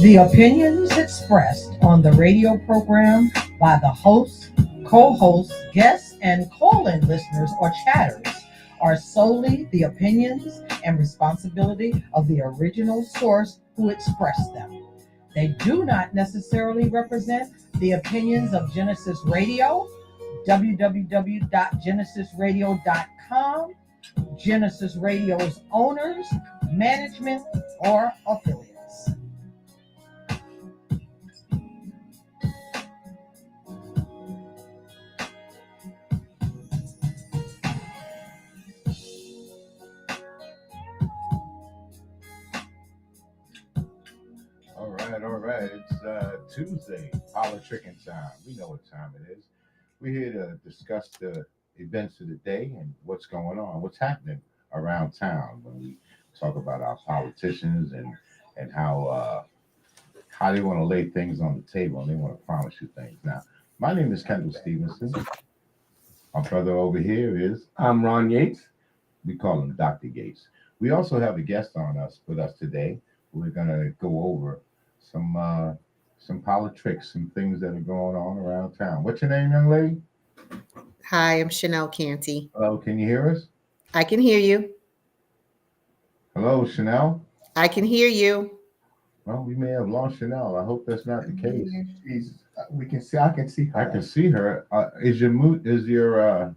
The opinions expressed on the radio program by the hosts, co hosts, guests, and call in listeners or chatters are solely the opinions and responsibility of the original source who expressed them. They do not necessarily represent the opinions of Genesis Radio, www.genesisradio.com, Genesis Radio's owners, management, or affiliates. All right. It's Tuesday, politicking time. We know what time it is. We're here to discuss the events of the day and what's going on, what's happening around town. When we talk about our politicians and how they want to lay things on the table and they want to promise you things. Now, my name is Kendall Stevenson. My brother over here is I'm Ron Yates. we call him Dr. Gates. We also have a guest on us with us today. We're gonna go over some politics, some things that are going on around town. What's your name, young lady? Hi, I'm Chanel Canty. Hello, can you hear us? I can hear you. Hello, Chanel. I can hear you. Well, we may have lost Chanel. I hope that's not the case. She's, we can see. I can see her. I can see her.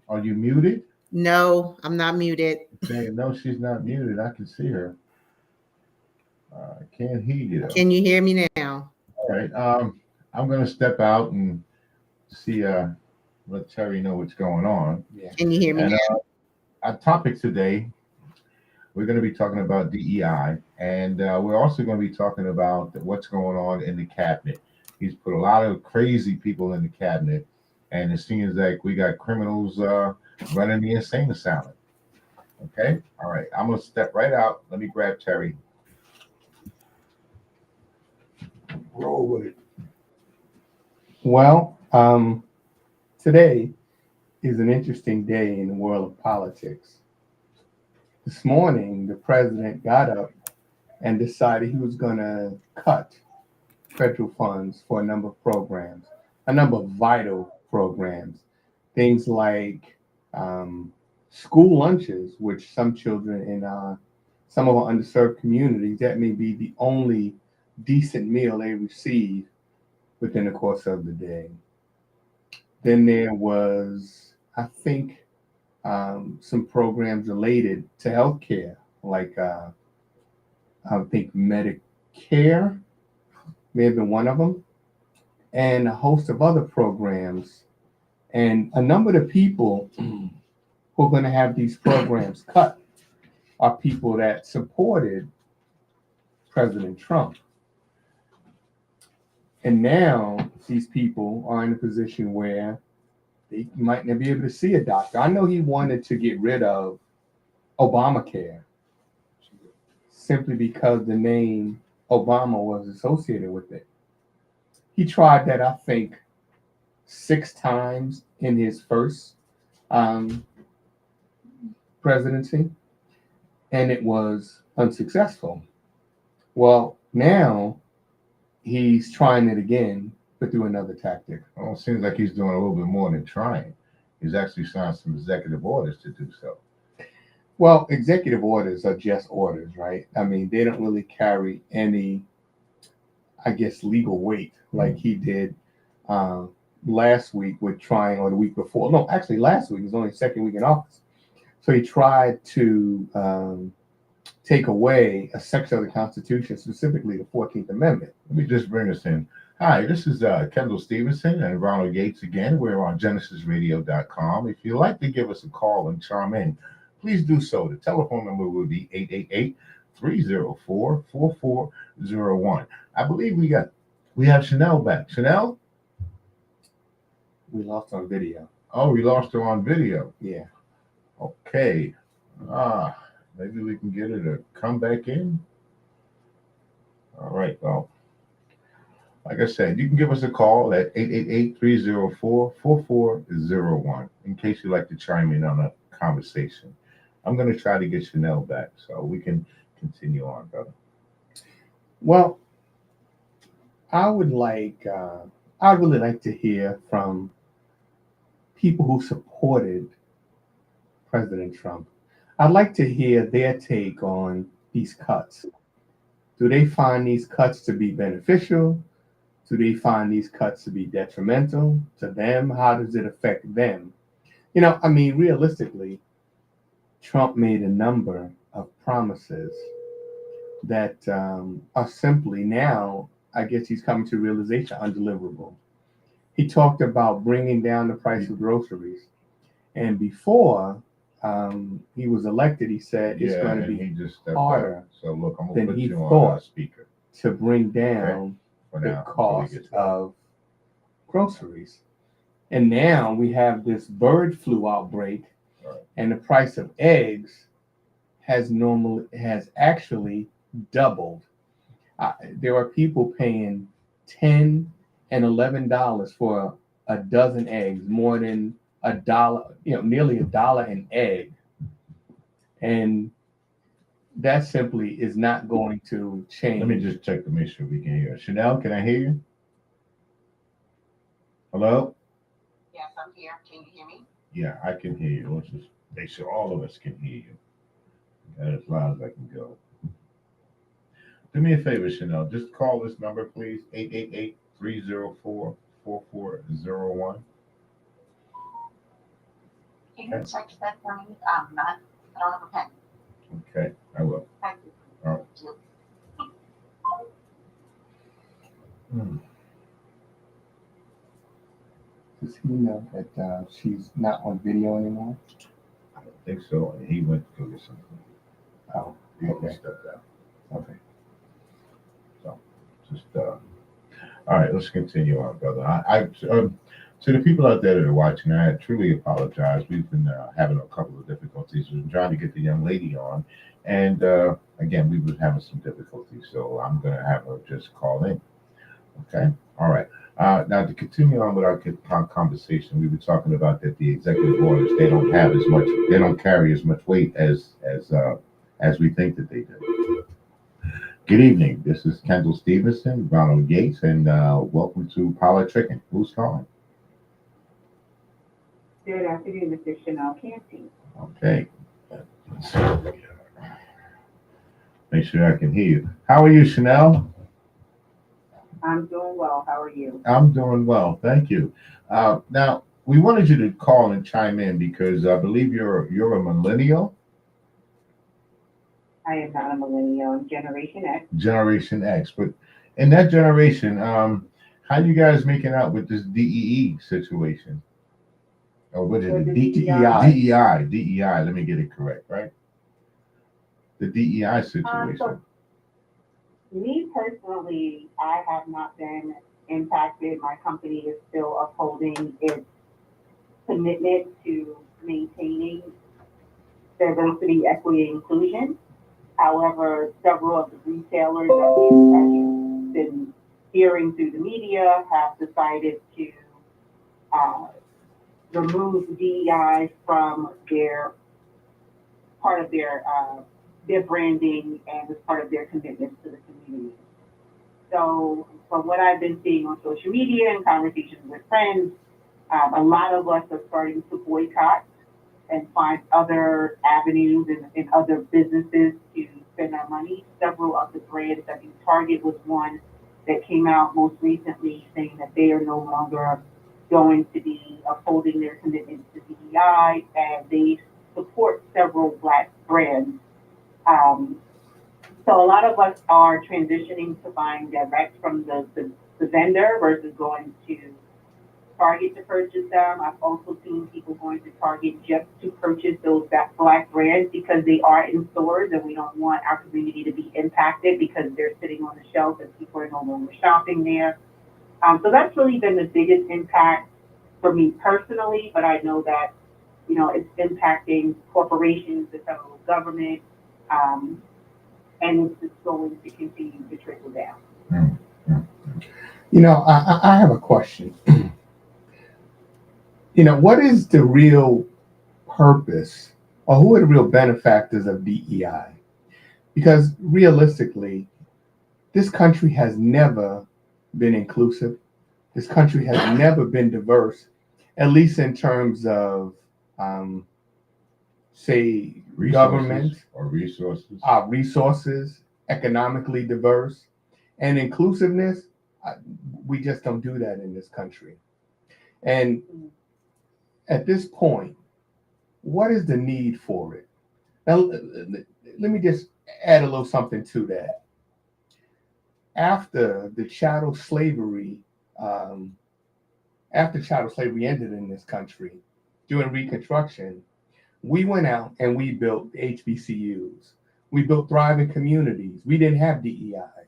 Are you muted? No, I'm not muted. Okay, no, she's not muted. I can see her. I can't hear you though. Can you hear me now? All right. I'm gonna step out and see. Let Terry know what's going on. Yeah. Can you hear me And now? our topic today, we're going to be talking about DEI, and we're also going to be talking about what's going on in the cabinet. He's put a lot of crazy people in the cabinet, and it seems like we got criminals running the insane asylum. Okay, all right. I'm going to step right out. Let me grab Terry. Roll with it. Well, today is an interesting day in the world of politics. This morning, the president got up and decided he was going to cut federal funds for a number of programs, a number of vital programs, things like school lunches, which some children in some of our underserved communities, that may be the only decent meal they receive within the course of the day. Then there was, I think, some programs related to healthcare, like I think Medicare may have been one of them, and a host of other programs. And a number of the people who are going to have these programs cut are people that supported President Trump. And now these people are in a position where they might not be able to see a doctor. I know he wanted to get rid of Obamacare simply because the name Obama was associated with it. He tried that, I think, 6 times in his first presidency, and it was unsuccessful. Well, now he's trying it again, but through another tactic. Well, it seems like he's doing a little bit more than trying. He's actually signed some executive orders to do so. Well, executive orders are just orders, right? I mean, they don't really carry any, I guess, legal weight like he did last week with trying, or the week before. No, actually, last week was only his second week in office. So he tried to take away a section of the Constitution, specifically the 14th Amendment. Let me just bring us in. Hi, this is Kendall Stevenson and Ronald Yates again. We're on GenesisRadio.com. If you'd like to give us a call and chime in, please do so. The telephone number will be 888-304-4401. I believe we have Chanel back. Chanel? We lost on video. Oh, we lost her on video. Yeah. Okay. Maybe we can get her to come back in. All right. Well, like I said, you can give us a call at 888-304-4401 in case you'd like to chime in on a conversation. I'm going to try to get Chanel back so we can continue on, brother. Well, I would I'd really like to hear from people who supported President Trump. I'd like to hear their take on these cuts. Do they find these cuts to be beneficial? Do they find these cuts to be detrimental to them? How does it affect them? I mean, realistically, Trump made a number of promises that are simply now, I guess he's coming to realization, undeliverable. He talked about bringing down the price of groceries. And before he was elected, he said it's going to and be he just stepped harder up. So look, I'm than gonna put he you on thought speaker to bring down for the now until he cost gets of groceries. And now we have this bird flu outbreak, Right. and the price of eggs has actually doubled. There are people paying $10 and $11 for a dozen eggs, more than $1, nearly $1 an egg, and that simply is not going to change. Let me just check to make sure we can hear. Chanel, can I hear you? Hello? Yes, I'm here. Can you hear me? Yeah, I can hear you. Let's just make sure all of us can hear you. And as loud as I can go. Do me a favor, Chanel. Just call this number, please. 888-304-4401. Can you text that for me? I don't have a pen. Okay, I will. Thank you. All right. Hmm. Does he know that she's not on video anymore? I don't think so. He went to go get something. Oh, He okay. stepped out. Okay. Just all right, let's continue on, brother. To the people out there that are watching, I truly apologize. We've been having a couple of difficulties. We've been trying to get the young lady on, and again, we were having some difficulties. So I'm going to have her just call in. Okay. All right. Now to continue on with our conversation, we were talking about that the executive orders they don't carry as much weight as we think that they do. Good evening. This is Kendall Stevenson, Ronald Yates, and welcome to Politricking. Who's calling? Good afternoon, Mr. Chanel Canty. Okay. Make sure I can hear you. How are you, Chanel? I'm doing well. How are you? I'm doing well, thank you. Now we wanted you to call and chime in because I believe you're a millennial. I am not a millennial. I'm Generation X. Generation X, but in that generation, how you guys making out with this DEE situation? Or what is Or it? the DEI. Let me get it correct, right? The DEI situation. So me personally, I have not been impacted. My company is still upholding its commitment to maintaining diversity, equity, and inclusion. However, several of the retailers that we've been hearing through the media have decided to remove DEI from their part of their branding and as part of their commitments to the community. So from what I've been seeing on social media and conversations with friends, a lot of us are starting to boycott and find other avenues and other businesses to spend our money. Several of the brands, I think Target was one that came out most recently saying that they are no longer going to be upholding their commitment to DEI, and they support several Black brands. So a lot of us are transitioning to buying direct from the vendor versus going to Target to purchase them. I've also seen people going to Target just to purchase those Black brands because they are in stores, and we don't want our community to be impacted because they're sitting on the shelf and people are no longer shopping there. So that's really been the biggest impact for me personally, but I know that, it's impacting corporations, the federal government, and it's just going to continue to trickle down. I have a question. What is the real purpose, or who are the real benefactors of DEI? Because realistically, this country has never been inclusive. This country has never been diverse, at least in terms of, say, government, Resources. our resources, economically diverse, and inclusiveness. uh, We just don't do that in this country. And at this point, what is the need for it? Now, let me just add a little something to that. After the chattel slavery, um, after chattel slavery ended in this country, during Reconstruction, we went out and we built HBCUs. We built thriving communities. We didn't have DEI.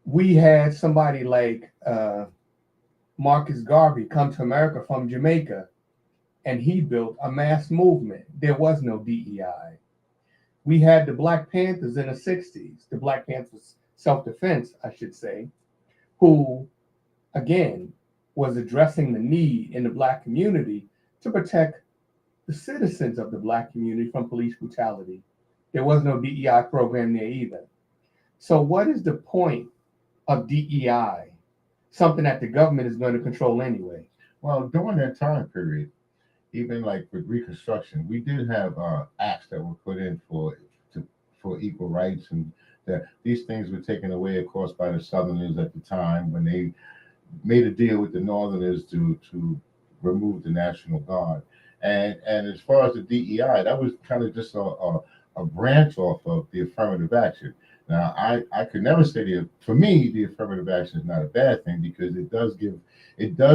We had somebody like Marcus Garvey come to America from Jamaica, and he built a mass movement. There was no DEI. We had the Black Panthers in the 60s, the Black Panthers self-defense, I should say, who, again, was addressing the need in the Black community to protect the citizens of the Black community from police brutality. There was no DEI program there either. So what is the point of DEI? Something that the government is going to control anyway. Well, during that time period, even like with Reconstruction, we did have acts that were put in for equal rights, and that these things were taken away, of course, by the Southerners at the time when they made a deal with the Northerners to remove the National Guard. And as far as the DEI, that was kind of just a branch off of the affirmative action. Now, I could never say for me, the affirmative action is not a bad thing because it does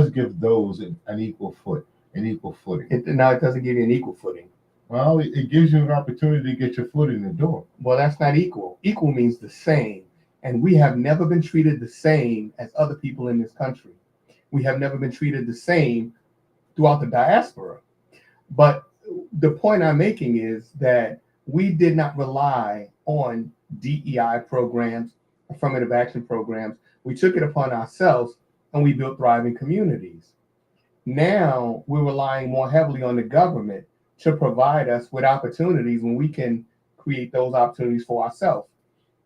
give those an equal footing. Now it doesn't give you an equal footing. Well, it gives you an opportunity to get your foot in the door. Well, that's not equal. Equal means the same. And we have never been treated the same as other people in this country. We have never been treated the same throughout the diaspora. But the point I'm making is that we did not rely on DEI programs, affirmative action programs. We took it upon ourselves and we built thriving communities. Now we're relying more heavily on the government to provide us with opportunities when we can create those opportunities for ourselves.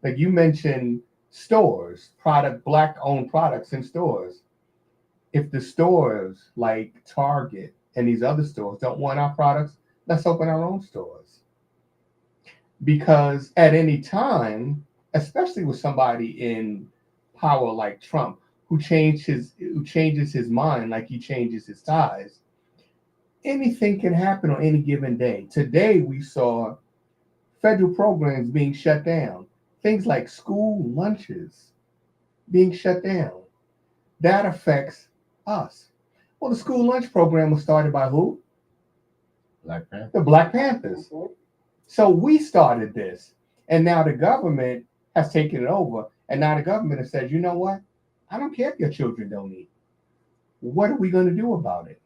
Like you mentioned stores, Black owned products in stores. If the stores like Target and these other stores don't want our products, let's open our own stores. Because at any time, especially with somebody in power like Trump, who changes his mind like he changes his ties, anything can happen on any given day. Today we saw federal programs being shut down, things like school lunches being shut down. That affects us. Well, the school lunch program was started by who? Black Panthers. The Black Panthers. So we started this, and now the government has taken it over, and now the government has said, you know what? I don't care if your children don't eat. What are we going to do about it?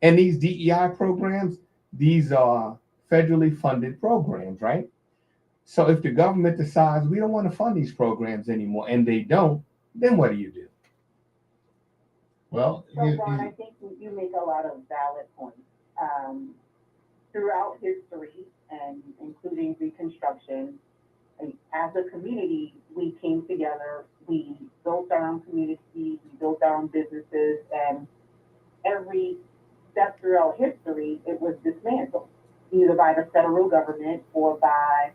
And these DEI programs, these are federally funded programs, right? So if the government decides we don't want to fund these programs anymore, and they don't, then what do you do? Well, So, Ron, I think you make a lot of valid points. Throughout history, and including Reconstruction, as a community, we came together, we built our own communities, we built our own businesses, and every step throughout history, it was dismantled, either by the federal government or by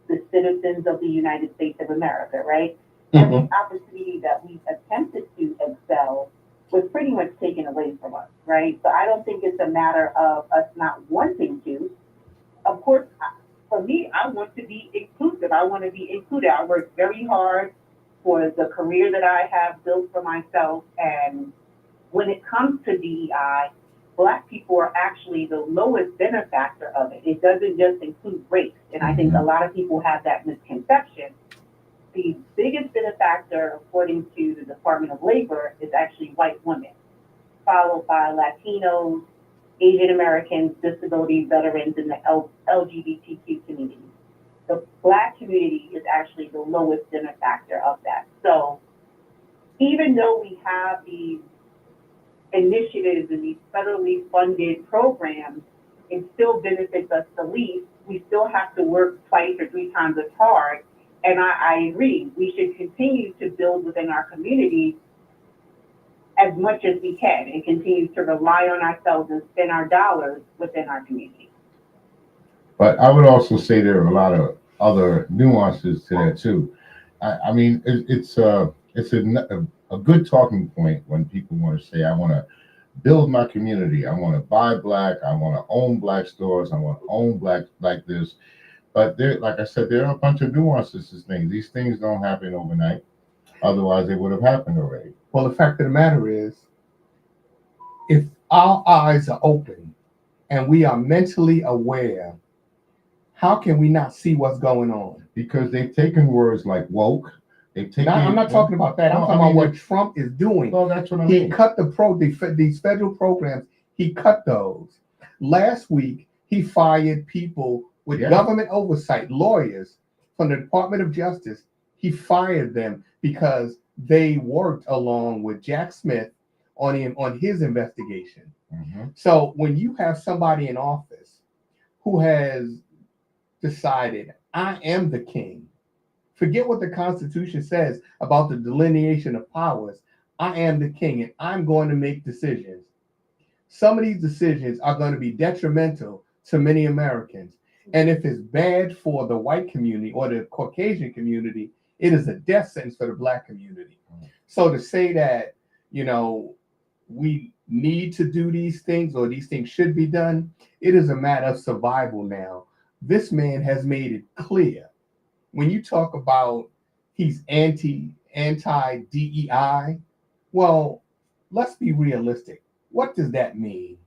the citizens of the United States of America, right? Mm-hmm. Every opportunity that we attempted to excel was pretty much taken away from us, right? So I don't think it's a matter of us not wanting to. Of course, for me, I want to be inclusive. I want to be included. I worked very hard for the career that I have built for myself. And when it comes to DEI, Black people are actually the lowest benefactor of it. It doesn't just include race. And I think a lot of people have that misconception. The biggest benefactor, according to the Department of Labor, is actually white women, followed by Latinos, Asian Americans, disability veterans, and the LGBTQ community. The Black community is actually the lowest benefactor of that. So even though we have these initiatives and these federally funded programs, it still benefits us the least. We still have to work twice or three times as hard And I agree, we should continue to build within our communities as much as we can and continue to rely on ourselves and spend our dollars within our community. But I would also say there are a lot of other nuances to that too. I mean, it's a good talking point when people want to say, I want to build my community. I want to buy black. I want to own black stores. I want to own black like this. But there, like I said, there are a bunch of nuances to things. These things don't happen overnight. Otherwise, they would have happened already. Well, the fact of the matter is, if our eyes are open and we are mentally aware, how can we not see what's going on? Because they've taken words like woke. They've taken. I'm not talking about that. I'm No, talking I mean, about what Trump is doing. Well, that's what I He mean. cut these federal programs. He cut those. Last week, he fired people with Yeah. government oversight, lawyers from the Department of Justice. He fired them because they worked along with Jack Smith on his investigation. Mm-hmm. So when you have somebody in office who has decided, I am the king, forget what the Constitution says about the delineation of powers. I am the king and I'm going to make decisions. Some of these decisions are going to be detrimental to many Americans. And if it's bad for the white community or the Caucasian community, it is a death sentence for the black community. So to say that, we need to do these things or these things should be done, it is a matter of survival now. This man has made it clear. When you talk about he's anti-DEI, well, let's be realistic. What does that mean?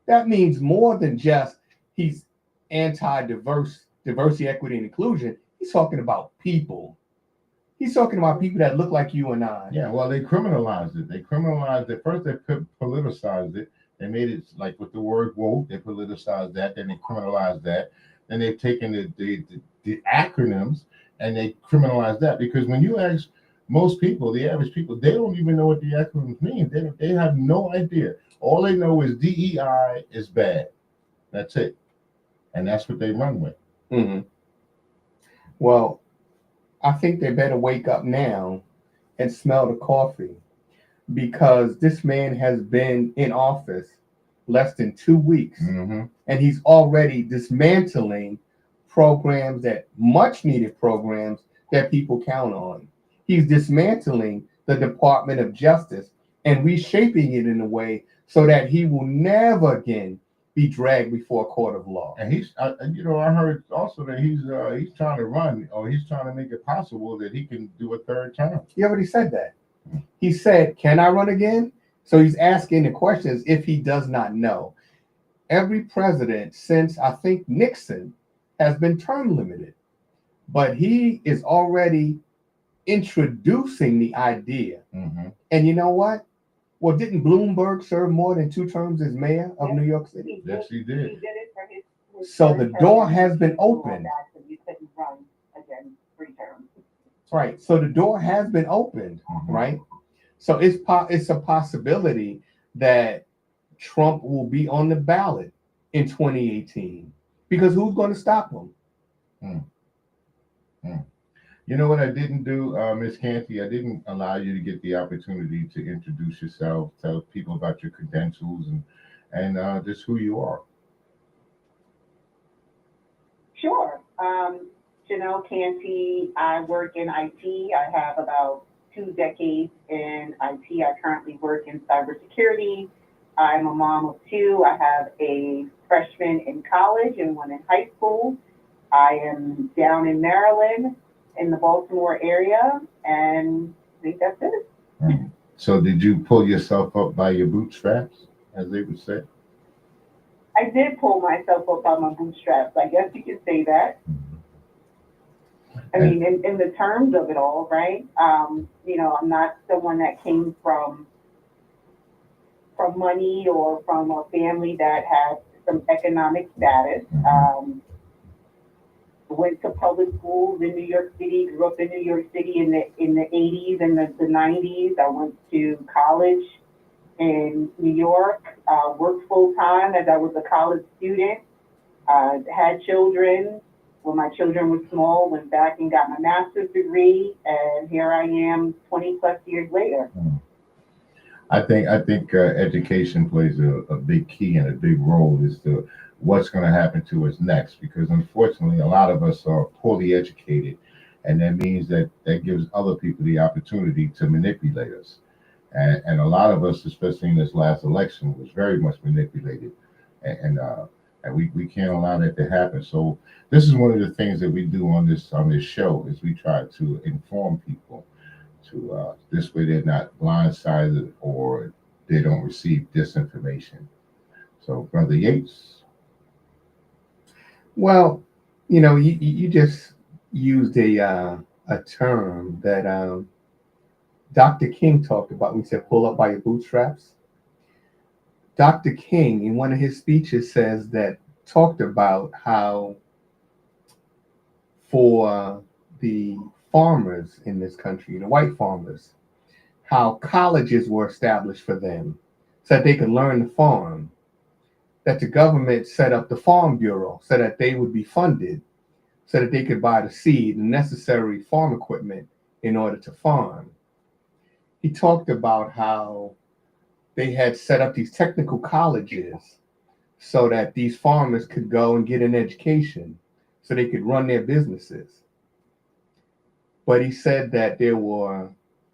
That means more than just he's diversity, equity, and inclusion. He's talking about people. He's talking about people that look like you and I. Yeah, well, they criminalized it. They criminalized it. First, they politicized it. They made it like with the word woke. They politicized that. Then they criminalized that. Then they've taken the acronyms and they criminalized that. Because when you ask most people, the average people, they don't even know what the acronyms mean. They have no idea. All they know is DEI is bad. That's it. And that's what they run with. Mm-hmm. Well, I think they better wake up now and smell the coffee, because this man has been in office less than 2 weeks, Mm-hmm. and he's already dismantling much needed programs that people count on. He's dismantling the Department of Justice and reshaping it in a way so that he will never again be dragged before a court of law. And I heard also that he's trying to run, or he's trying to make it possible that he can do a third term. He already said that. He said, can I run again? So he's asking the questions if he does not know. Every president since, I think, Nixon has been term limited, but he is already introducing the idea. Mm-hmm. And you know what? Well, didn't Bloomberg serve more than 2 terms as mayor of New York City? Yes, he did. He did it for his So third the term. door has been opened. So you couldn't run again 3 terms. Right. So the door has been opened, Mhm. right? So it's a possibility that Trump will be on the ballot in 2018, because who's going to stop him? You know what I didn't do, Ms. Canty? I didn't allow you to get the opportunity to introduce yourself, tell people about your credentials, and just who you are. Sure. Janelle Canty, I work in IT. I have about 2 decades in IT. I currently work in cybersecurity. I'm a mom of 2. I have a freshman in college and one in high school. I am down in Maryland, in the Baltimore area, and I think that's it. So did you pull yourself up by your bootstraps, as they would say? I did pull myself up by my bootstraps. I guess you could say that. I mean, in the terms of it all, right? I'm not someone that came from money or from a family that had some economic status. Went to public schools in New York City, grew up in New York City in the 80s and the 90s. I went to college in New York, worked full time as I was a college student, had children, when my children were small, went back and got my master's degree, and here I am 20 plus years later. I think education plays a big key and a big role as to what's going to happen to us next, because unfortunately a lot of us are poorly educated, and that means that gives other people the opportunity to manipulate us, and a lot of us, especially in this last election, was very much manipulated, and we can't allow that to happen. So this is one of the things that we do on this show, is we try to inform people to this way they're not blindsided or they don't receive disinformation. So, Brother Yates. Well, you just used a term that Dr. King talked about when he said pull up by your bootstraps. Dr. King, in one of his speeches, talked about how for the farmers in this country, the white farmers, how colleges were established for them so that they could learn to farm, that the government set up the Farm Bureau so that they would be funded so that they could buy the seed and necessary farm equipment in order to farm. He talked about how they had set up these technical colleges so that these farmers could go and get an education so they could run their businesses. But he said that there were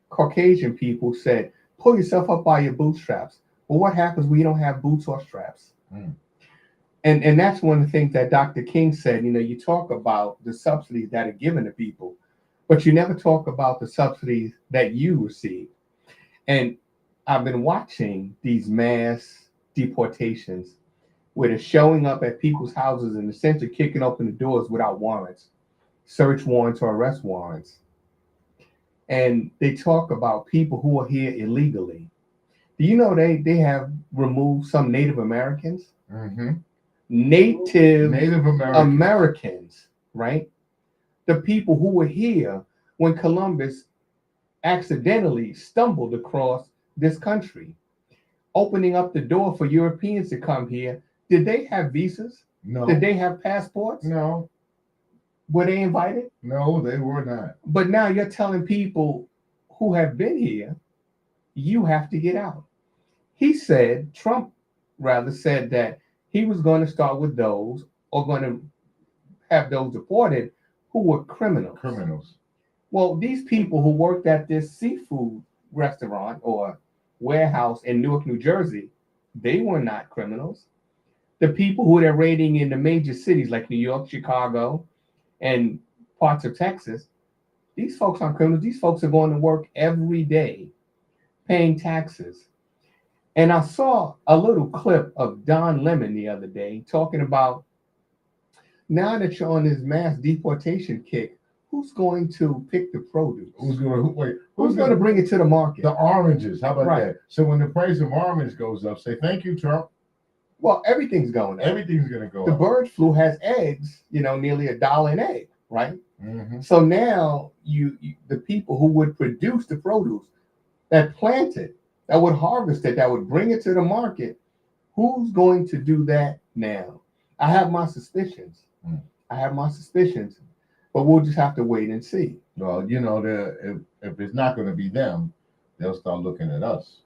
Caucasian people who said, pull yourself up by your bootstraps. Well, what happens when you don't have boots or straps? Mm. And that's one of the things that Dr. King said. You talk about the subsidies that are given to people, but you never talk about the subsidies that you receive. And I've been watching these mass deportations where they're showing up at people's houses and essentially kicking open the doors without warrants, search warrants or arrest warrants. And they talk about people who are here illegally. Do you know they have removed some Native Americans? Mm-hmm. Native Americans. Americans, right? The people who were here when Columbus accidentally stumbled across this country, opening up the door for Europeans to come here. Did they have visas? No. Did they have passports? No. Were they invited? No, they were not. But now you're telling people who have been here, you have to get out. Trump rather said that he was going to start with those, or going to have those deported, who were criminals. Well, these people who worked at this seafood restaurant or warehouse in Newark, New Jersey, they were not criminals. The people who are raiding in the major cities like New York, Chicago, and parts of Texas, these folks aren't criminals. These folks are going to work every day, paying taxes. And I saw a little clip of Don Lemon the other day talking about, now that you're on this mass deportation kick, who's going to pick the produce? Who's going to bring it to the market? The oranges. How about Right. that? So when the price of orange goes up, say thank you, Trump. Well, everything's going up. Everything's going to go The up. bird flu has eggs, nearly $1 an egg, right? Mm-hmm. So now the people who would produce the produce, that plant it, that would harvest it, that would bring it to the market, who's going to do that now? I have my suspicions. But we'll just have to wait and see. Well, if it's not going to be them, they'll start looking at us.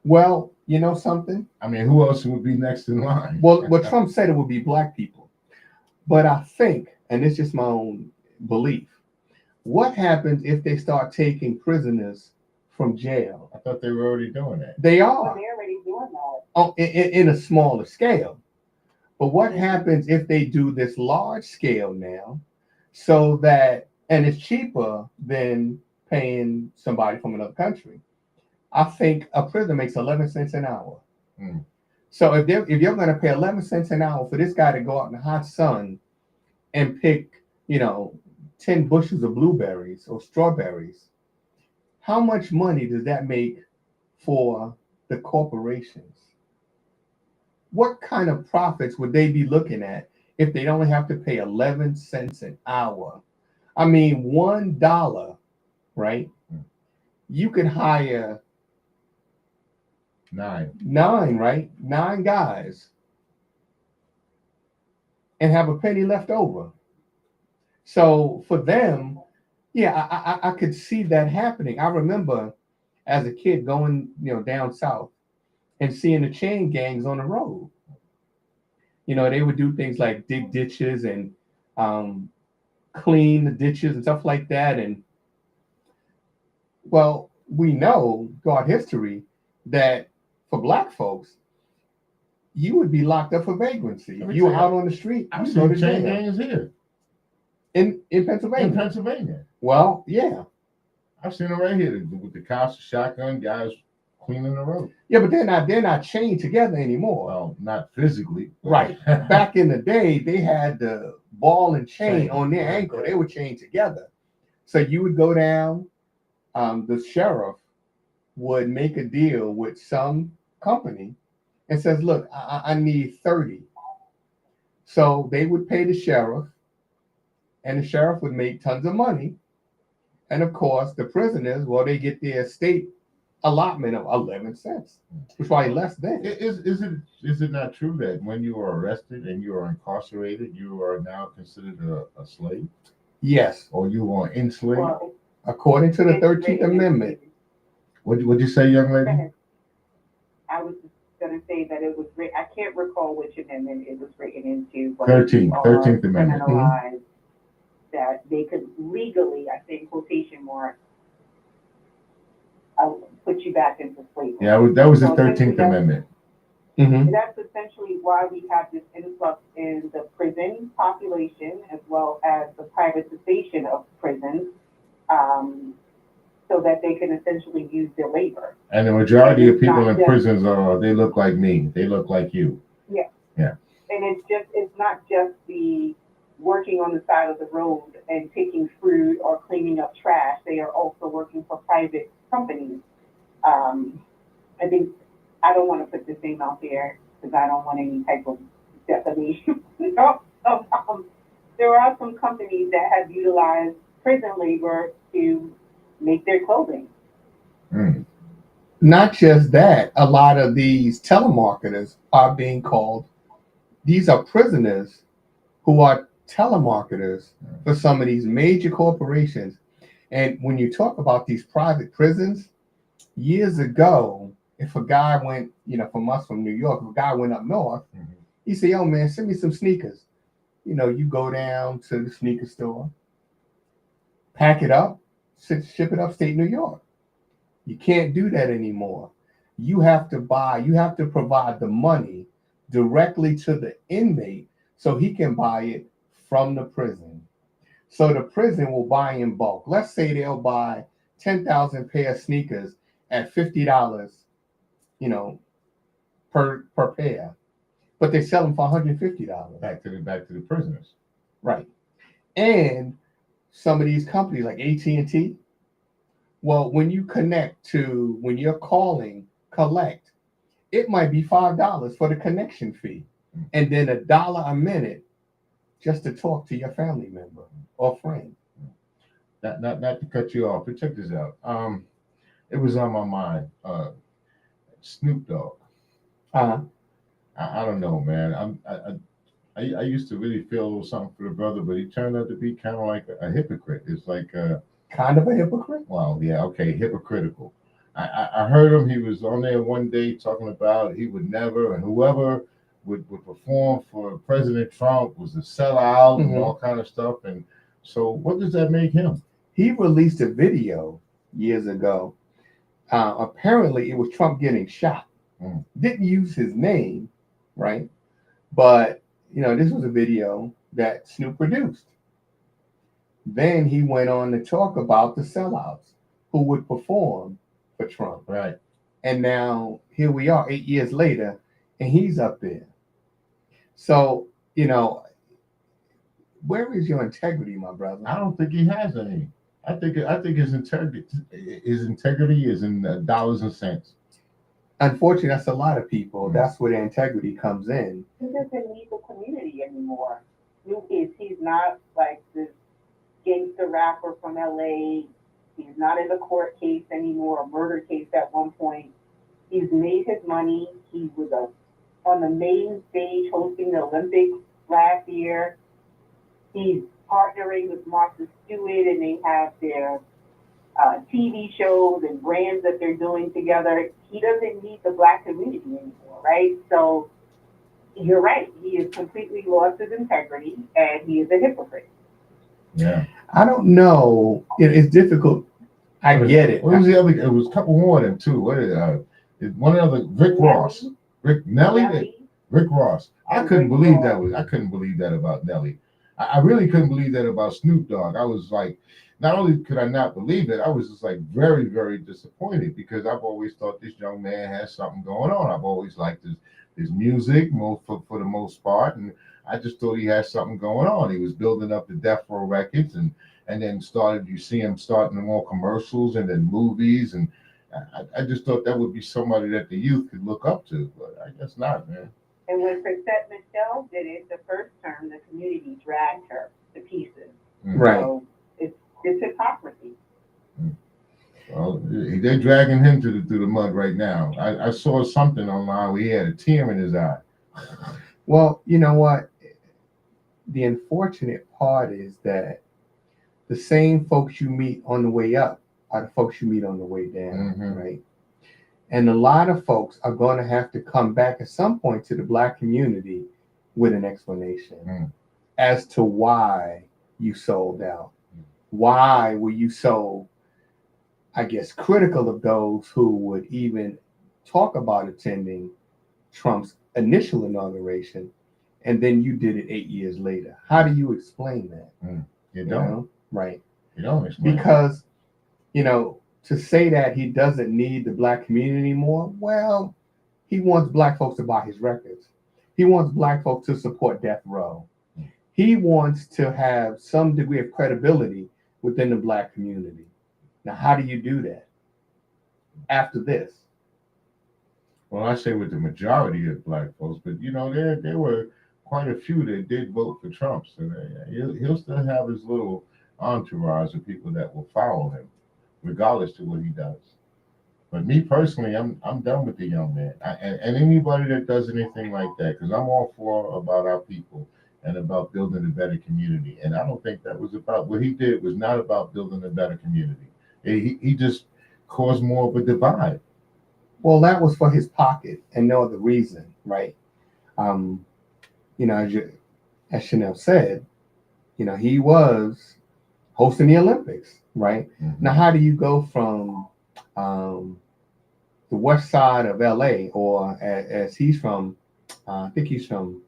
Well, you know something? I mean, who else would be next in line? Well, what Trump said, it would be black people. But I think, and it's just my own belief, what happens if they start taking prisoners from jail? I thought they were already doing that. They So are. they're already doing that. Oh, in a smaller scale. But what happens if they do this large scale now, so that, and it's cheaper than paying somebody from another country? I think a prisoner makes 11 cents an hour. Mm. So if you're going to pay 11 cents an hour for this guy to go out in the hot sun and pick, 10 bushels of blueberries or strawberries, how much money does that make for the corporations? What kind of profits would they be looking at if they only have to pay 11 cents an hour? I mean, $1, right? You could hire 9, right? 9 guys and have a penny left over. So for them, yeah, I could see that happening. I remember as a kid going, down south and seeing the chain gangs on the road. They would do things like dig ditches and um, clean the ditches and stuff like that. And well, we know throughout history that for black folks, you would be locked up for vagrancy. Let If me you were tell you, out on the street, I've you go to seen chain jail gangs here in Pennsylvania. in Pennsylvania. Well, yeah. I've seen them right here with the cops, shotgun guys cleaning the road. Yeah, but they're not chained together anymore. Well, not physically. Right. Back in the day, they had the ball and chain Chain. on their ankle. They were chained together. So you would go down, the sheriff would make a deal with some company and says, look, I need 30. So they would pay the sheriff, and the sheriff would make tons of money. And of course, the prisoners, well, they get their state allotment of 11 cents, which is probably less than. Is it not true that when you are arrested and you are incarcerated, you are now considered a slave, Yes, or you are enslaved? Well, according to the it's 13th written in- Amendment. What'd you say, young Go lady? ahead. I was just gonna say that it was written, I can't recall which amendment it was written into, but 13th are 13th Amendment. criminalized, that they could legally, I think quotation marks, put you back into slavery. Yeah, that was the So essentially 13th Amendment. Mm-hmm. And that's essentially why we have this influx in the prison population as well as the privatization of prisons, so that they can essentially use their labor. And the majority of It's people not in just- prisons they look like me. They look like you. And it's not just the working on the side of the road and picking fruit or cleaning up trash. They are also working for private companies. I think, I don't want to put this name out there because I don't want any type of defamation. There are some companies that have utilized prison labor to make their clothing. Mm. Not just that, a lot of these telemarketers are being called, these are prisoners who are telemarketers for some of these major corporations. And when you talk about these private prisons, years ago, if a guy went, from New York, if a guy went up north, Mhm. he said, yo, man, send me some sneakers. You go down to the sneaker store, pack it up, ship it upstate New York. You can't do that anymore. You have to provide the money directly to the inmate so he can buy it from the prison. So the prison will buy in bulk. Let's say they'll buy 10,000 pair of sneakers at $50, per pair, but they sell them for $150. Back to the prisoners. Right. And some of these companies like AT&T, well, when you're calling collect, it might be $5 for the connection fee, and then $1 a minute just to talk to your family member or friend. Not to cut you off, but check this out. It was on my mind. Snoop Dogg. Uh-huh. I don't know, man. I used to really feel a little something for the brother, but he turned out to be kind of like a hypocrite. It's like Kind of a hypocrite. well, yeah, okay, hypocritical. I heard him. He was on there one day talking about he would never, and whoever would perform for President Trump was a sellout and Mhm. all kind of stuff. And so, what does that make him? He released a video years ago. Apparently, it was Trump getting shot. Mm. Didn't use his name, right? But this was a video that Snoop produced. Then he went on to talk about the sellouts who would perform for Trump. Right. And now here we are 8 years later, and he's up there. So, where is your integrity, my brother? I don't think he has any. I think his integrity is in dollars and cents. Unfortunately, that's a lot of people. That's where their integrity comes in. He doesn't need the community anymore. He's not like this gangster rapper from LA. He's not in a court case anymore, a murder case at one point. He's made his money. He was on the main stage hosting the Olympics last year. He's partnering with Martha Stewart, and they have their TV shows and brands that they're doing together. He doesn't need the Black community anymore, right? So you're right. He has completely lost his integrity, and he is a hypocrite. Yeah. I don't know. It's difficult. I get it. What was the other? It was a couple more of them too. What is one of the Rick Ross? Nelly? Rick Ross. I couldn't believe that was. I couldn't believe that about Nelly. I really couldn't believe that about Snoop Dogg. I was like, not only could I not believe it, I was just like very, very disappointed because I've always thought this young man has something going on. I've always liked his music for the most part, and I just thought he had something going on. He was building up the Death Row Records, and then you see him starting more commercials and then movies, and I just thought that would be somebody that the youth could look up to, but I guess not, man. And when Chrisette Michele did it the first term, the community dragged her to pieces. Right. So it's hypocrisy. Well, they're dragging him through the mud right now. I saw something online where he had a tear in his eye. Well, you know what? The unfortunate part is that the same folks you meet on the way up are the folks you meet on the way down, right? And a lot of folks are going to have to come back at some point to the Black community with an explanation as to why you sold out. Why were you so, I guess, critical of those who would even talk about attending Trump's initial inauguration, and then you did it 8 years later? How do you explain that? You don't. Right. You don't explain because, to say that he doesn't need the Black community anymore, well, he wants Black folks to buy his records. He wants Black folks to support Death Row. He wants to have some degree of credibility within the Black community. Now, how do you do that after this? Well, I say with the majority of Black folks, but there were quite a few that did vote for Trump, so he'll still have his little entourage of people that will follow him, regardless to what he does. But me personally, I'm done with the young man, and anybody that does anything like that, because I'm all for about our people and about building a better community. And I don't think that was about what he did. Was not about building a better community. He just caused more of a divide. Well, that was for his pocket and no other reason, right? As Chanel said, he was hosting the Olympics, right? Now, how do you go from the west side of LA, or as he's from, I think he's from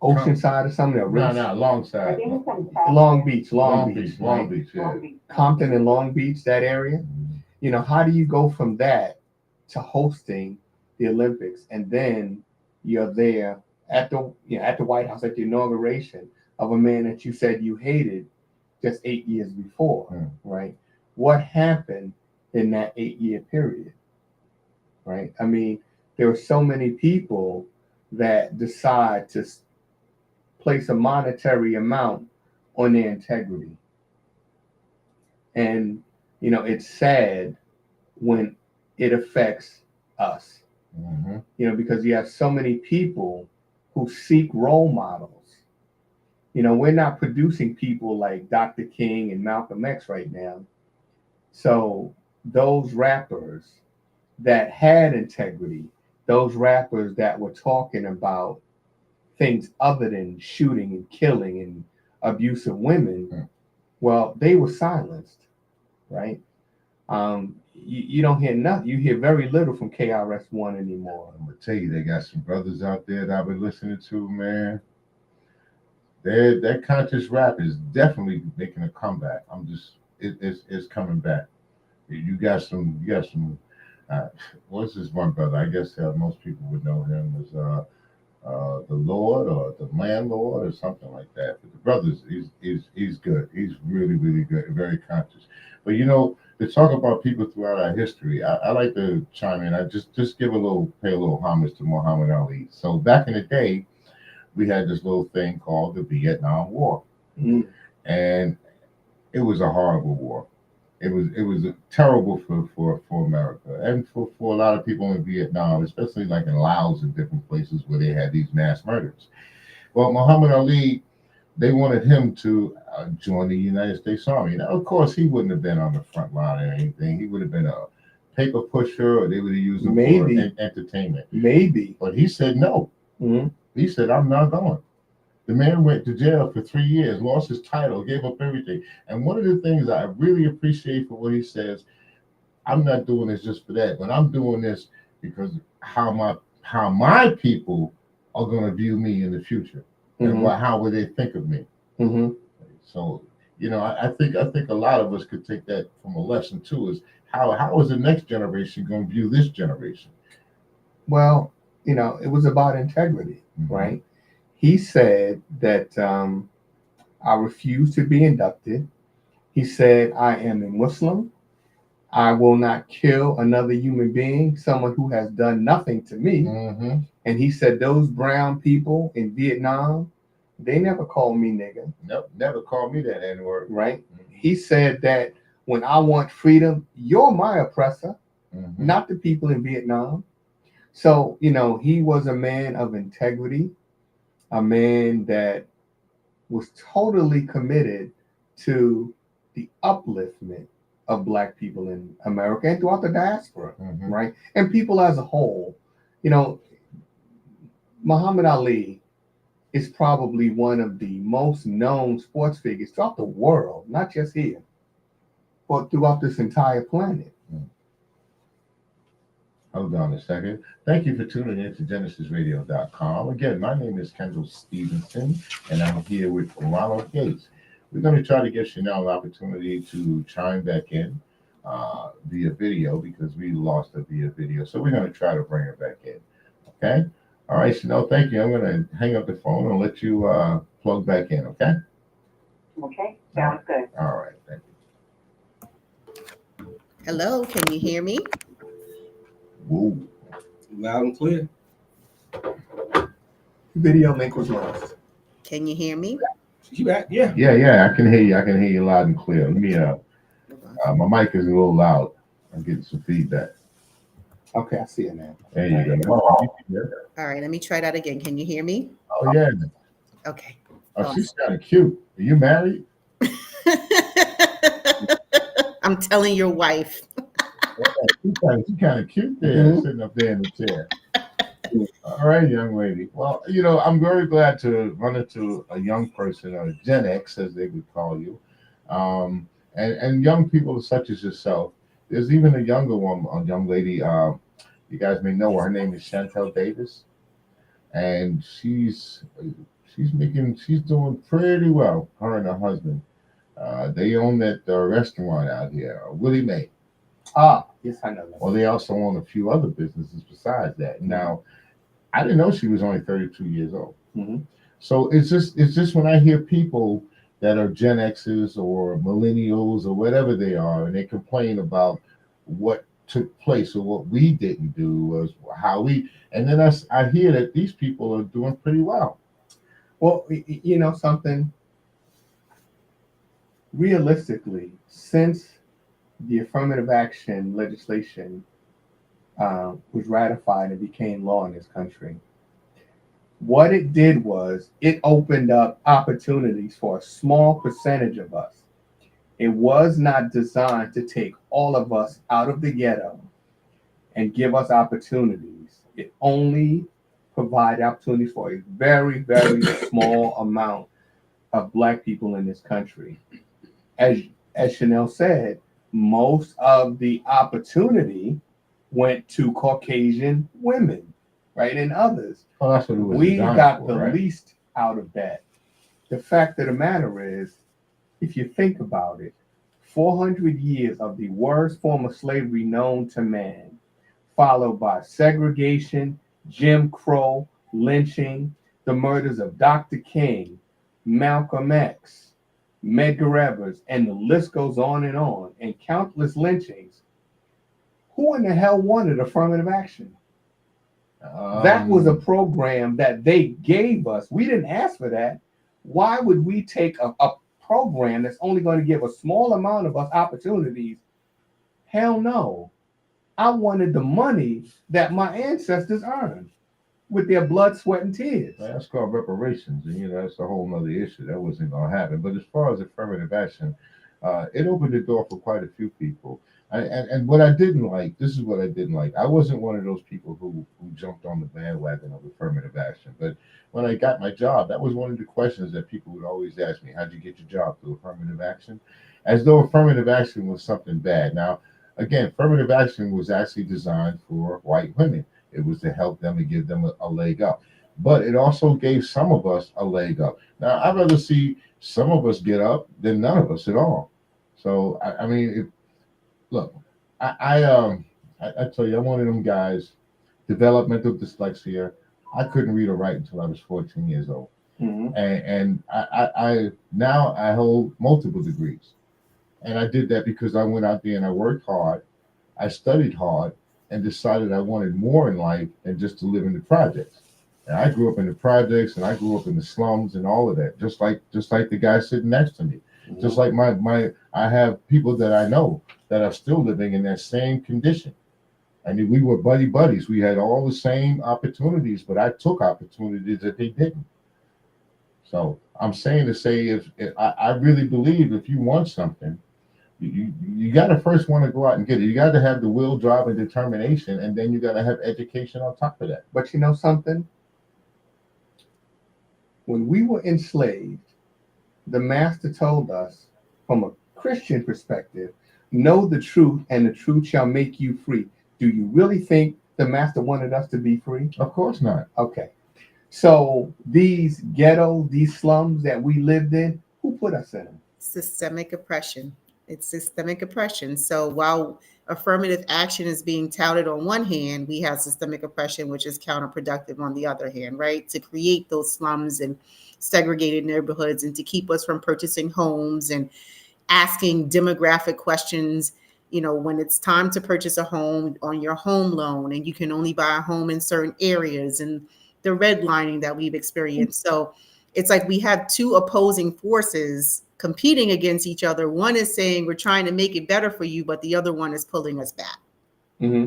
Oceanside or something? No, Long Side. I think it's from Long Beach, Long right? Beach, yeah. Compton and Long Beach, that area. How do you go from that to hosting the Olympics, and then you're there at the White House at the inauguration of a man that you said you hated just 8 years before, right? What happened in that 8-year period, right? I mean, there are so many people that decide to place a monetary amount on their integrity. And, it's sad when it affects us, because you have so many people who seek role models. We're not producing people like Dr. King and Malcolm X right now. So those rappers that had integrity, those rappers that were talking about things other than shooting and killing and abuse of women, well, they were silenced, right? You don't hear nothing. You hear very little from KRS-One anymore. I'm gonna tell you, they got some brothers out there that I've been listening to, man. That conscious rap is definitely making a comeback. It's coming back. You got some. What's this one brother? I guess most people would know him as the Lord or the Landlord or something like that. But the brothers, he's good. He's really, really good. Very conscious. But to talk about people throughout our history, I like to chime in. I just pay a little homage to Muhammad Ali. So back in the day, we had this little thing called the Vietnam War, and it was a horrible war. It was terrible for America and for a lot of people in Vietnam, especially like in Laos and different places where they had these mass murders. Well, Muhammad Ali they wanted him to join the United States Army. Now, of course, he wouldn't have been on the front line or anything. He would have been a paper pusher, or they would have used him Maybe. for entertainment. Maybe. But he said no. Mhm. He said, I'm not going. The man went to jail for 3 years, lost his title, gave up everything. And one of the things I really appreciate for what he says, I'm not doing this just for that, but I'm doing this because how my people are going to view me in the future, and Mhm. how would they think of me. Mhm. So, I think a lot of us could take that from a lesson too. Is how is the next generation going to view this generation? Well, it was about integrity, Mhm. right? He said that I refuse to be inducted. He said, I am a Muslim. I will not kill another human being, someone who has done nothing to me. Mm-hmm. And he said, those brown people in Vietnam, they never called me nigga, Nope, never called me that N word. right? He said that when I want freedom, you're my oppressor, Mm-hmm. not the people in Vietnam. So, he was a man of integrity, a man that was totally committed to the upliftment of Black people in America and throughout the diaspora, Mm-hmm. right? And people as a whole. Muhammad Ali is probably one of the most known sports figures throughout the world, not just here, but throughout this entire planet. Hold on a second. Thank you for tuning in to GenesisRadio.com. Again, my name is Kendall Stevenson, and I'm here with Ronald Gates. We're going to try to give Chanel an opportunity to chime back in via video because we lost her via video. So we're going to try to bring her back in. Okay? All right, Chanel, thank you. I'm going to hang up the phone and let you plug back in, okay? Okay, sounds good. All right, thank you. Hello, can you hear me? Whoa. Loud and clear. The video link was lost. Can you hear me? You back? Yeah. Yeah, I can hear you. I can hear you loud and clear. Let me, my mic is a little loud. I'm getting some feedback. Okay, I see it now. There you go. Oh, All right, let me try that again. Can you hear me? oh yeah. Okay. Oh, she's kind of cute. Are you married? I'm telling your wife. She's kind of cute there, sitting up there in the chair. All right, young lady. Well, I'm very glad to run into a young person, or Gen X, as they would call you, and young people such as yourself. There's even a younger one, a young lady. You guys may know her. Her name is Chantel Davis, and she's doing pretty well. Her and her husband. They own that restaurant out here, Willie Mae. Ah, yes, I know that. Well, they also own a few other businesses besides that. Now, I didn't know she was only 32 years old. Mm-hmm. So it's just when I hear people that are Gen Xers or millennials or whatever they are, and they complain about what took place or what we didn't do, was how we, and then I hear that these people are doing pretty well. Well, something, realistically, since the affirmative action legislation was ratified and became law in this country, what it did was it opened up opportunities for a small percentage of us. It was not designed to take all of us out of the ghetto and give us opportunities. It only provided opportunities for a very, very small amount of Black people in this country. As Chanel said, most of the opportunity went to Caucasian women, right, and others. Oh, that's what it was. We got for, the right? least out of that. The fact of the matter is, if you think about it, 400 years of the worst form of slavery known to man, followed by segregation, Jim Crow, lynching, the murders of Dr. King, Malcolm X, Medgar Evers, and the list goes on, and countless lynchings. Who in the hell wanted affirmative action? That was a program that they gave us. We didn't ask for that. Why would we take a program that's only going to give a small amount of us opportunities? Hell no. I wanted the money that my ancestors earned. with their blood, sweat, and tears. That's called reparations, and that's a whole nother issue. That wasn't going to happen. But as far as affirmative action, it opened the door for quite a few people. And what I didn't like, this is what I didn't like. I wasn't one of those people who jumped on the bandwagon of affirmative action. But when I got my job, that was one of the questions that people would always ask me: how'd you get your job? Through affirmative action? As though affirmative action was something bad. Now, again, affirmative action was actually designed for white women. It was to help them and give them a leg up. But it also gave some of us a leg up. Now, I'd rather see some of us get up than none of us at all. So, I mean, look, I tell you, I'm one of them guys, developmental dyslexia. I couldn't read or write until I was 14 years old. Mhm. And I now I hold multiple degrees. And I did that because I went out there and I worked hard, I studied hard, and decided I wanted more in life than just to live in the projects. And I grew up in the projects and I grew up in the slums and all of that, just like the guy sitting next to me. Just like my I have people that I know that are still living in that same condition. I mean, we were buddies. We had all the same opportunities, but I took opportunities that they didn't. So I'm saying to say, if I really believe if you want something, you got to first want to go out and get it. You got to have the will, drive, and determination, and then you got to have education on top of that. But you know something? When we were enslaved, the master told us, from a Christian perspective, know the truth, and the truth shall make you free. Do you really think the master wanted us to be free? Of course not. Okay. So these ghettos, these slums that we lived in, who put us in them? Systemic oppression. It's systemic oppression. So while affirmative action is being touted on one hand, we have systemic oppression, which is counterproductive on the other hand, right? To create those slums and segregated neighborhoods and to keep us from purchasing homes and asking demographic questions, when it's time to purchase a home on your home loan and you can only buy a home in certain areas and the redlining that we've experienced. So it's like we have two opposing forces competing against each other. One is saying we're trying to make it better for you, but the other one is pulling us back. Mm-hmm.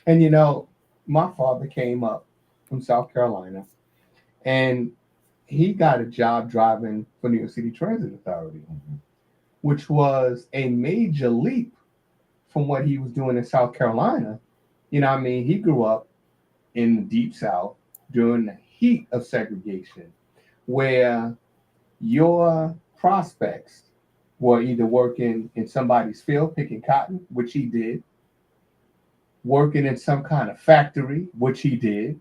And my father came up from South Carolina and he got a job driving for New York City Transit Authority, which was a major leap from what he was doing in South Carolina. He grew up in the Deep South during the heat of segregation, where your prospects were either working in somebody's field picking cotton, which he did, working in some kind of factory, which he did,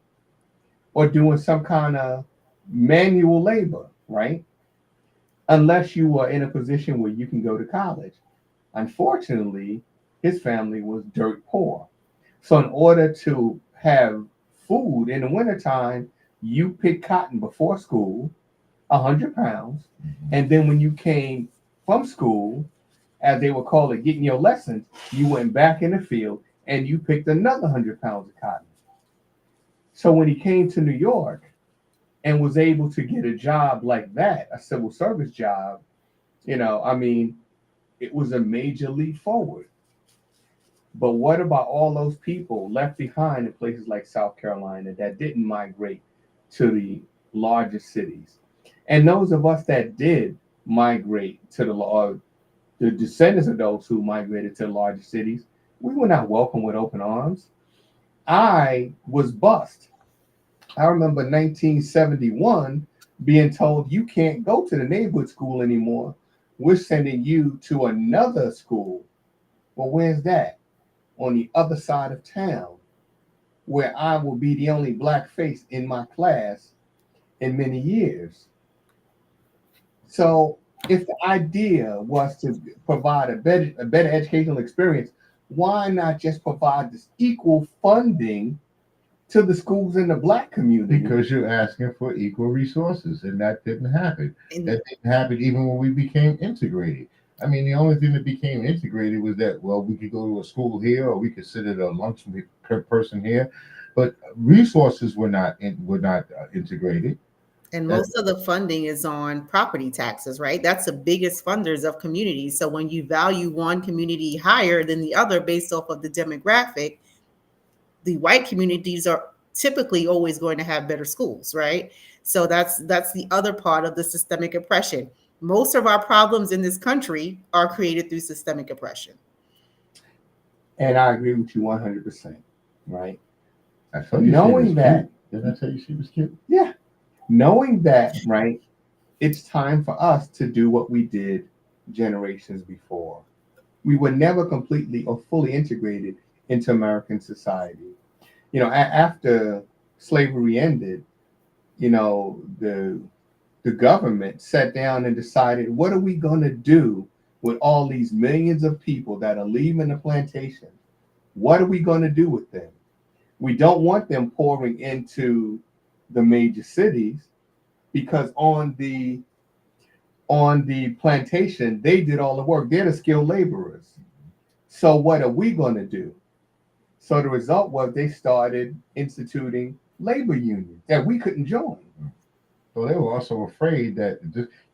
or doing some kind of manual labor, right? Unless you were in a position where you can go to college. Unfortunately, his family was dirt poor. So in order to have food in the wintertime, you pick cotton before school, 100 pounds. And then when you came from school, as they would call it, getting your lessons, you went back in the field and you picked another 100 pounds of cotton. So when he came to New York and was able to get a job like that, a civil service job, it was a major leap forward. But what about all those people left behind in places like South Carolina that didn't migrate to the larger cities? And those of us that did migrate to the descendants of those who migrated to the larger cities, we were not welcomed with open arms. I was bused. I remember 1971 being told you can't go to the neighborhood school anymore. We're sending you to another school. Well, where's that? On the other side of town, where I will be the only black face in my class in many years. So if the idea was to provide a better educational experience, why not just provide this equal funding to the schools in the black community? Because you're asking for equal resources, and that didn't happen. That didn't happen even when we became integrated. I mean, the only thing that became integrated was that, well, we could go to a school here, or we could sit at a lunch person here, but resources were not integrated. And most of the funding is on property taxes, right? That's the biggest funders of communities. So when you value one community higher than the other based off of the demographic, the white communities are typically always going to have better schools, right? So that's the other part of the systemic oppression. Most of our problems in this country are created through systemic oppression. And I agree with you 100%, right? I told you Knowing she was that- cute. Didn't I tell you she was cute? Yeah. Knowing that, right, it's time for us to do what we did generations before. We were never completely or fully integrated into American society. You know, after slavery ended, you know, the government sat down and decided, what are we going to do with all these millions of people that are leaving the plantation? What are we going to do with them? We don't want them pouring into the major cities, because on the plantation, they did all the work. They're the skilled laborers. So what are we going to do? So the result was they started instituting labor unions that we couldn't join. So they were also afraid that,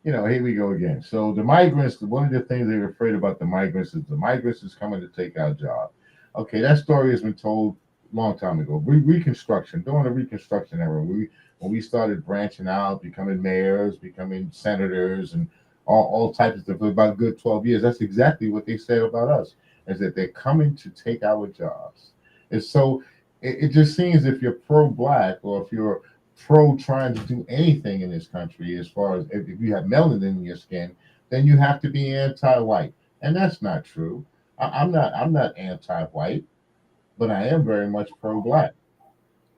here we go again. So the migrants, one of the things they were afraid about the migrants is coming to take our job. Okay, that story has been told a long time ago. Reconstruction, during the Reconstruction era, when we started branching out, becoming mayors, becoming senators, and all types of stuff for about a good 12 years, that's exactly what they said about us, is that they're coming to take our jobs. And so it just seems if you're pro-Black, or if you're pro trying to do anything in this country, as far as if you have melanin in your skin, then you have to be anti-white. And that's not true. I'm not anti-white, but I am very much pro-Black.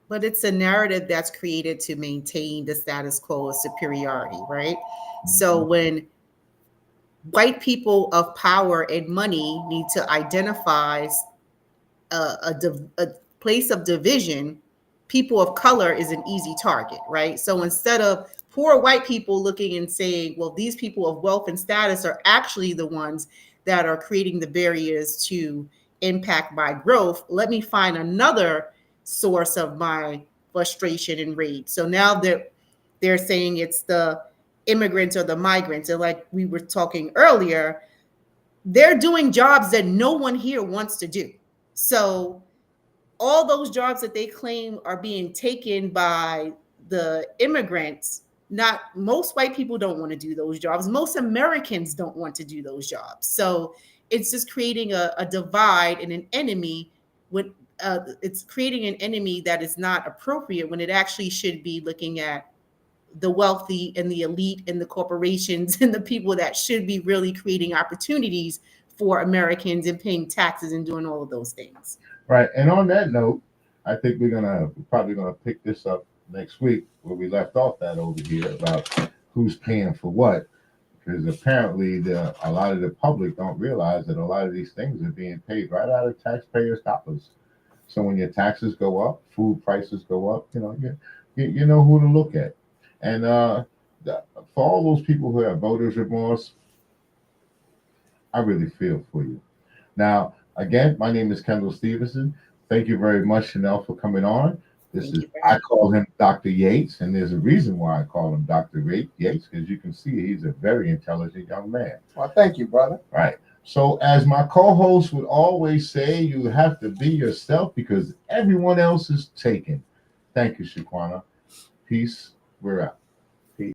But it's a narrative that's created to maintain the status quo of superiority, right? So when white people of power and money need to identify a place of division, people of color is an easy target, right? So instead of poor white people looking and saying, well, these people of wealth and status are actually the ones that are creating the barriers to impact my growth, let me find another source of my frustration and rage. So now they're saying it's the immigrants or the migrants. And like we were talking earlier, they're doing jobs that no one here wants to do. So all those jobs that they claim are being taken by the immigrants, not most white people don't want to do those jobs. Most Americans don't want to do those jobs. So it's just creating a divide and an enemy. When it's creating an enemy that is not appropriate, when it actually should be looking at the wealthy and the elite and the corporations and the people that should be really creating opportunities for Americans and paying taxes and doing all of those things. Right. And on that note, I think we're probably gonna pick this up next week where we left off that over here about who's paying for what, because apparently a lot of the public don't realize that a lot of these things are being paid right out of taxpayers' dollars. So when your taxes go up, food prices go up, you know who to look at. And for all those people who have voters' remorse, I really feel for you. Now, again, my name is Kendall Stevenson. Thank you very much, Chanel, for coming on. I call him Dr. Yates, and there's a reason why I call him Dr. Yates, because you can see he's a very intelligent young man. Well, thank you, brother. Right. So as my co-host would always say, you have to be yourself because everyone else is taken. Thank you, Shaquana. Peace. We're out.